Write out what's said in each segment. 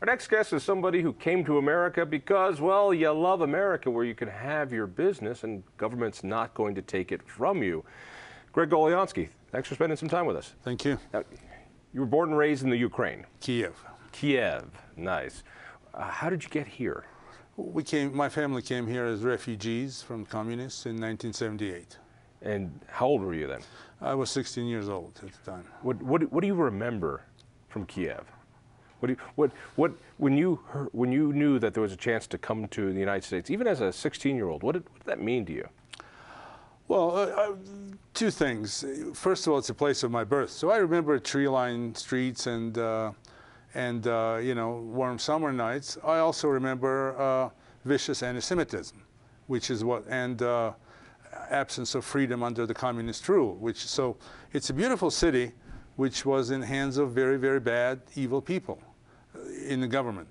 Our next guest is somebody who came to America because, well, you love America, where you can have your business and government's not going to take it from you. Greg Golyansky, thanks for spending some time with us. Thank you. Now, you were born and raised in the Ukraine. Kiev. Kiev, nice. How did you get here? My family came here as refugees from communists in 1978. And how old were you then? I was 16 years old at the time. What do you remember from Kiev? When you knew that there was a chance to come to the United States, even as a 16-year-old, what did that mean to you? Well, two things. First of all, it's a place of my birth. So I remember tree-lined streets and you know, warm summer nights. I also remember vicious anti-Semitism, which is absence of freedom under the communist rule. So it's a beautiful city, which was in the hands of very, very bad, evil people in the government.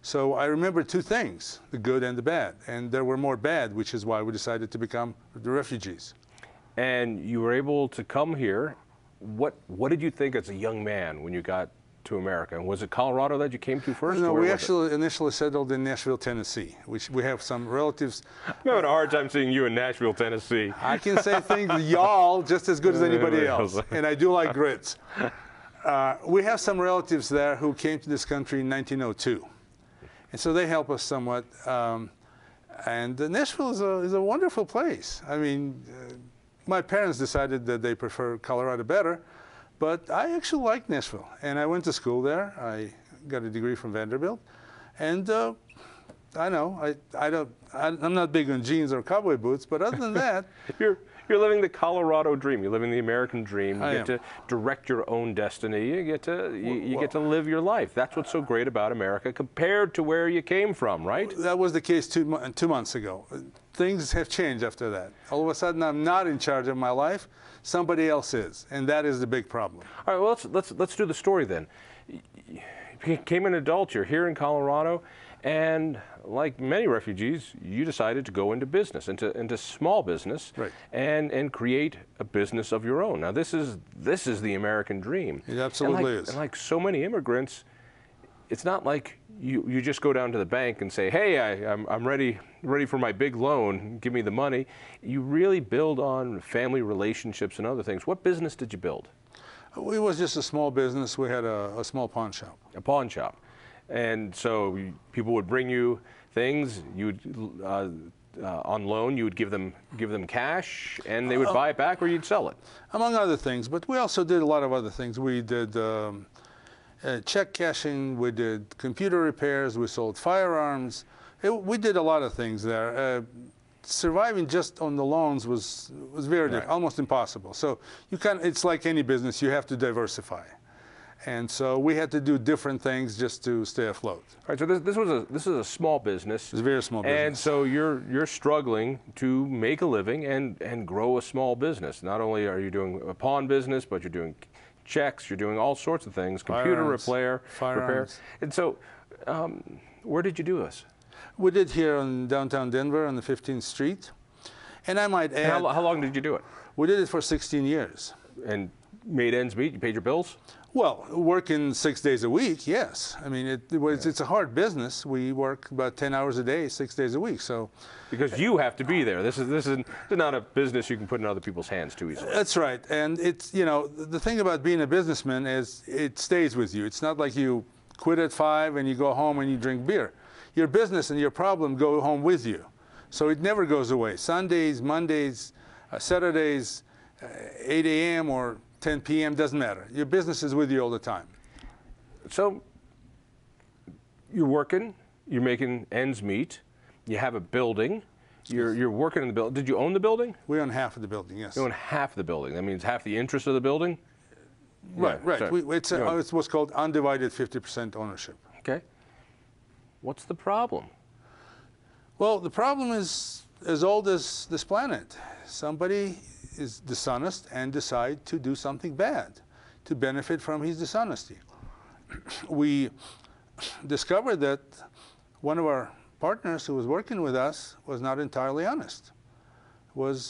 So I remember two things, the good and the bad. And there were more bad, which is why we decided to become the refugees. And you were able to come here. What did you think as a young man when you got to America? And was it Colorado that you came to first? No, we actually initially settled in Nashville, Tennessee, which we have some relatives. I'm having a hard time seeing you in Nashville, Tennessee. I can say things, y'all, just as good as anybody else. And I do like grits. We have some relatives there who came to this country in 1902. And so they help us somewhat. And Nashville is a wonderful place. I mean, my parents decided that they prefer Colorado better. But I actually like Nashville, and I went to school there. I got a degree from Vanderbilt, and I know I'm not big on jeans or cowboy boots, but other than that, you're living the Colorado dream. You're living the American dream. You get to direct your own destiny. You get to live your life. That's what's so great about America compared to where you came from, right? That was the case two months ago. Things have changed after that. All of a sudden, I'm not in charge of my life. Somebody else is, and that is the big problem. All right, well, let's do the story then. You became an adult. You're here in Colorado, and like many refugees, you decided to go into business, into small business, right, and create a business of your own. Now, this is the American dream. It absolutely is. And like so many immigrants, it's not like you just go down to the bank and say, hey, I'm ready for my big loan, give me the money. You really build on family relationships and other things. What business did you build? It was just a small business. We had a small pawn shop. A pawn shop. And so people would bring you things, you would, on loan, you would give them cash, and they would buy it back, or you'd sell it. Among other things, but we also did a lot of other things. We did check cashing, we did computer repairs, we sold firearms. We did a lot of things there. Surviving just on the loans was very difficult, almost impossible. So it's like any business, you have to diversify. And so we had to do different things just to stay afloat. All right, so this is a small business. It's a very small business. And so you're struggling to make a living and grow a small business. Not only are you doing a pawn business, but you're doing checks, you're doing all sorts of things, computer repair. And so where did you do this? We did here in downtown Denver on the 15th Street. And I might add... And how long did you do it? We did it for 16 years. And made ends meet? You paid your bills? Well, working 6 days a week, yes. I mean, it's a hard business. We work about 10 hours a day, 6 days a week. So, because you have to be there. This is not a business you can put in other people's hands too easily. That's right. And it's, you know, the thing about being a businessman is it stays with you. It's not like you quit at 5 and you go home and you drink beer. Your business and your problem go home with you. So it never goes away. Sundays, Mondays, Saturdays, 8 a.m. or 10 p.m., doesn't matter. Your business is with you all the time. So you're working, you're making ends meet, you have a building, you're working in the building. Did you own the building? We own half of the building, yes. You own half the building. That means half the interest of the building? Right, yeah, right. It's what's called undivided 50% ownership. Okay. What's the problem? Well, the problem is as old as this planet. Somebody is dishonest and decide to do something bad to benefit from his dishonesty. We discovered that one of our partners who was working with us was not entirely honest, was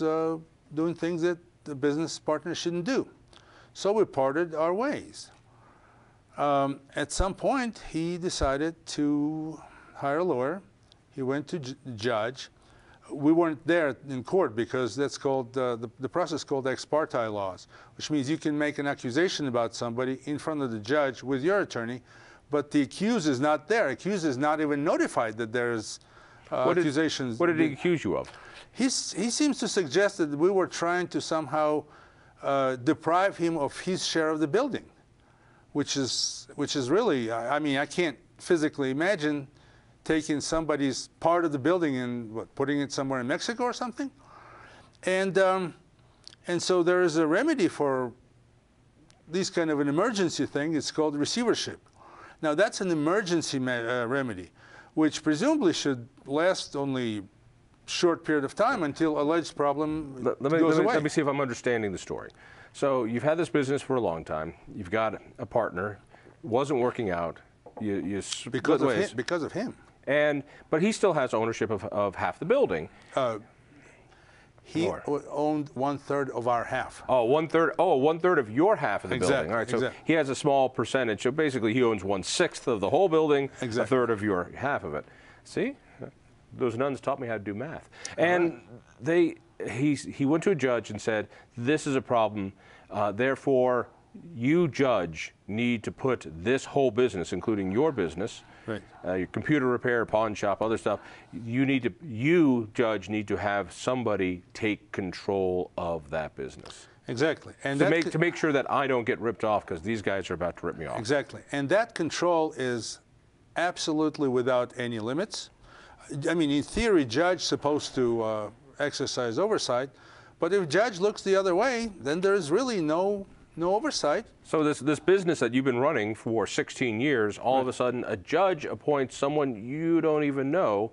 doing things that the business partner shouldn't do. So we parted our ways. At some point, he decided to hire a lawyer. He went to the judge. We weren't there in court because that's called the process called ex parte laws, which means you can make an accusation about somebody in front of the judge with your attorney, but the accused is not there. Accused is not even notified that there's accusations. What did he accuse you of? He seems to suggest that we were trying to somehow deprive him of his share of the building, which is really, I mean, I can't physically imagine taking somebody's part of the building and putting it somewhere in Mexico or something. And so there is a remedy for this kind of an emergency thing. It's called receivership. Now that's an emergency remedy, which presumably should last only short period of time until alleged problem goes away. Let me see if I'm understanding the story. So you've had this business for a long time. You've got a partner. Wasn't working out. You split ways. Because of him. But he still has ownership of half the building. He owned 1/3 of our half. Oh, 1/3. Oh, 1/3 of your half of the building. All right. So exactly. he has a small percentage. So basically, he owns 1/6 of the whole building, exactly. a third of your half of it. See, those nuns taught me how to do math. And he went to a judge and said, "This is a problem. Therefore, you, judge, need to put this whole business, including your business." Right. Your computer repair, pawn shop, other stuff. You, judge, need to have somebody take control of that business. Exactly. And to make sure that I don't get ripped off because these guys are about to rip me off. Exactly. And that control is absolutely without any limits. I mean, in theory, judge supposed to exercise oversight, but if judge looks the other way, then there is really no oversight. So this business that you've been running for 16 years, all of a sudden a judge appoints someone you don't even know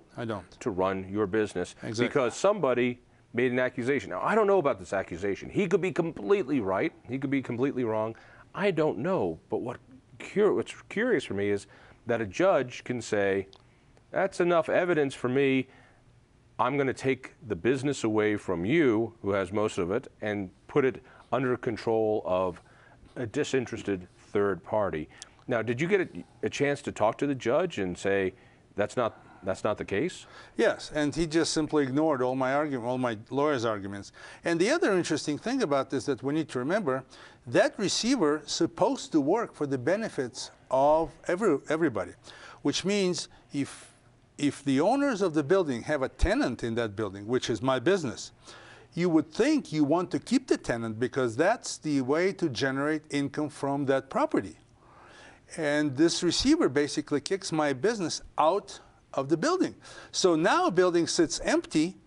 to run your business because somebody made an accusation. Now, I don't know about this accusation. He could be completely right. He could be completely wrong. I don't know. But what's curious for me is that a judge can say, that's enough evidence for me. I'm going to take the business away from you, who has most of it, and put it under control of a disinterested third party. Now, did you get a chance to talk to the judge and say that's not the case? Yes, and he just simply ignored all my lawyer's arguments. And the other interesting thing about this that we need to remember, that receiver is supposed to work for the benefits of everybody, which means if the owners of the building have a tenant in that building, which is my business, you would think you want to keep the tenant because that's the way to generate income from that property. And this receiver basically kicks my business out of the building. So now a building sits empty,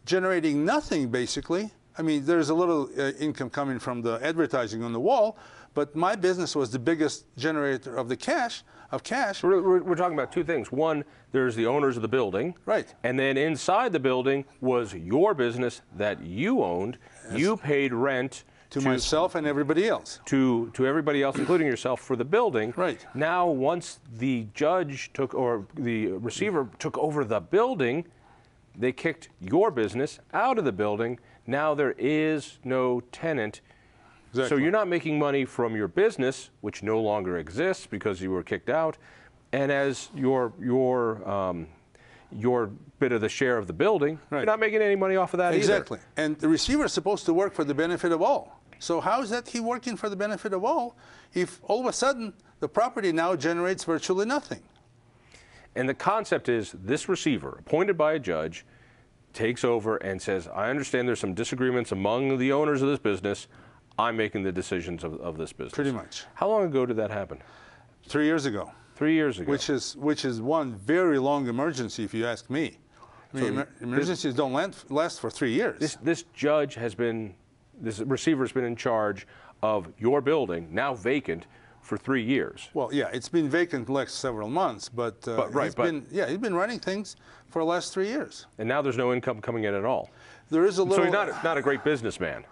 generating nothing basically. I mean, there's a little income coming from the advertising on the wall, but my business was the biggest generator of the cash. We're talking about two things. One, there's the owners of the building. Right. And then inside the building was your business that you owned. Yes. You paid rent to myself and everybody else. To everybody else, including yourself, for the building. Right. Now, once the judge or the receiver took over the building, they kicked your business out of the building. Now there is no tenant. Exactly. So you're not making money from your business, which no longer exists because you were kicked out, and as your bit of the share of the building, right. You're not making any money off of that exactly. either. And the receiver is supposed to work for the benefit of all. So how is that he working for the benefit of all if all of a sudden the property now generates virtually nothing? And the concept is this receiver, appointed by a judge, takes over and says, I understand there's some disagreements among the owners of this business. I'm making the decisions of this business. Pretty much. How long ago did that happen? 3 years ago. 3 years ago. Which is one very long emergency, if you ask me. I mean, emergencies don't last for 3 years. This receiver has been in charge of your building, now vacant, for 3 years. Well, yeah, it's been vacant the last several months, but he's been running things for the last 3 years. And now there's no income coming in at all. There is a little. So he's not a great businessman.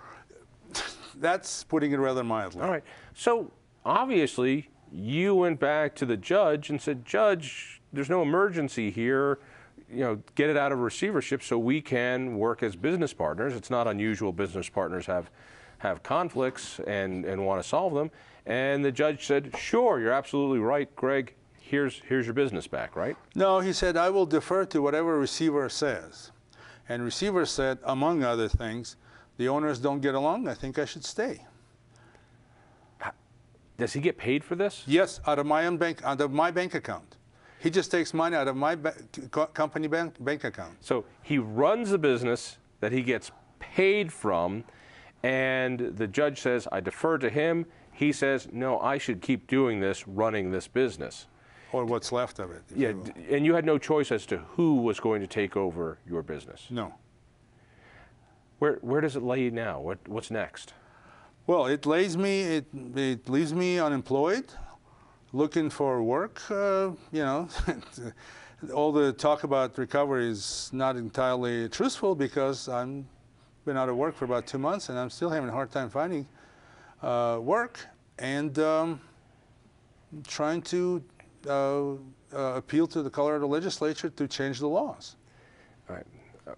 That's putting it rather mildly. All right. So obviously you went back to the judge and said, Judge, there's no emergency here. You know, get it out of receivership so we can work as business partners. It's not unusual business partners have have conflicts and want to solve them. And the judge said, sure, you're absolutely right, Greg. Here's your business back, right? No, he said, I will defer to whatever receiver says. And receiver said, among other things, the owners don't get along, I think I should stay. Does he get paid for this? Yes, out of my own bank, out of my bank account. He just takes money out of my company bank account. So he runs the business that he gets paid from, and the judge says, I defer to him. He says, no, I should keep doing this, running this business. Or what's left of it. Yeah, and you had no choice as to who was going to take over your business. No. Where does it lay you now? What's next? Well, it leaves me unemployed, looking for work. You know, all the talk about recovery is not entirely truthful because I've been out of work for about 2 months and I'm still having a hard time finding work, and trying to appeal to the Colorado legislature to change the laws. All right.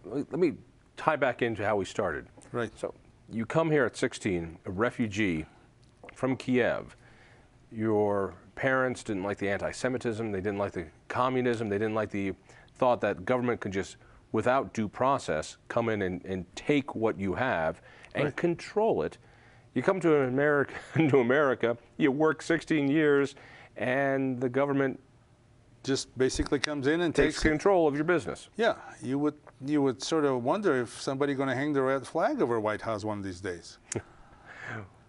Let me tie back into how we started. Right. So you come here at 16, a refugee from Kiev. Your parents didn't like the anti-Semitism. They didn't like the communism. They didn't like the thought that government could just, without due process, come in and take what you have and right. control it. You come to America, you work 16 years, and the government just basically comes in and takes control of your business. Yeah, you would sort of wonder if somebody's going to hang the red flag over White House one of these days.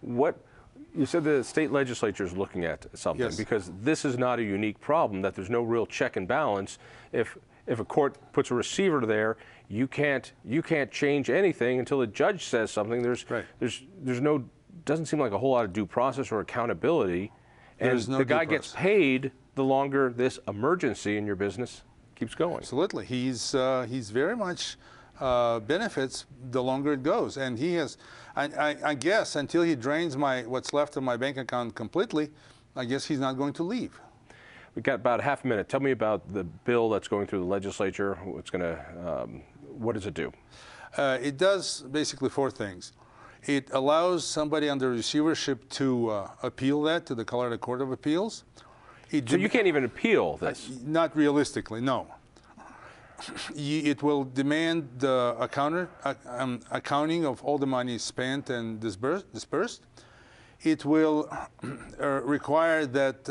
You said the state legislature is looking at something, yes. because this is not a unique problem, that there's no real check and balance. If a court puts a receiver there, you can't change anything until the judge says something. There's no, doesn't seem like a whole lot of due process or accountability. And the guy gets paid the longer this emergency in your business keeps going. Absolutely. He's very much benefits the longer it goes. And he has, I guess, until he drains what's left of my bank account completely, I guess he's not going to leave. We've got about half a minute. Tell me about the bill that's going through the legislature. What does it do? It does basically 4 things. It allows somebody under receivership to appeal that to the Colorado Court of Appeals. So you can't even appeal this? Not realistically, no. It will demand the accounting of all the money spent and dispersed. It will require that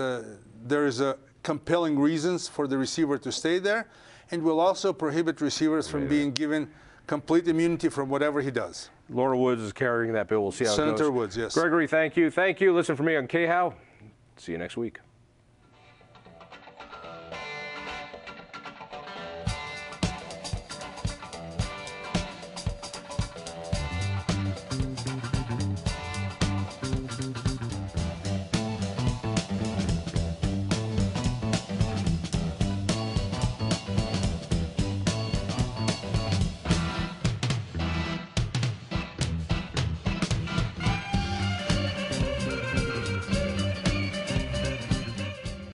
there is a compelling reasons for the receiver to stay there, and will also prohibit receivers from being given complete immunity from whatever he does. Laura Woods is carrying that bill. We'll see how it goes. Senator Woods, yes. Gregory, thank you. Thank you. Listen for me on KHOW. See you next week.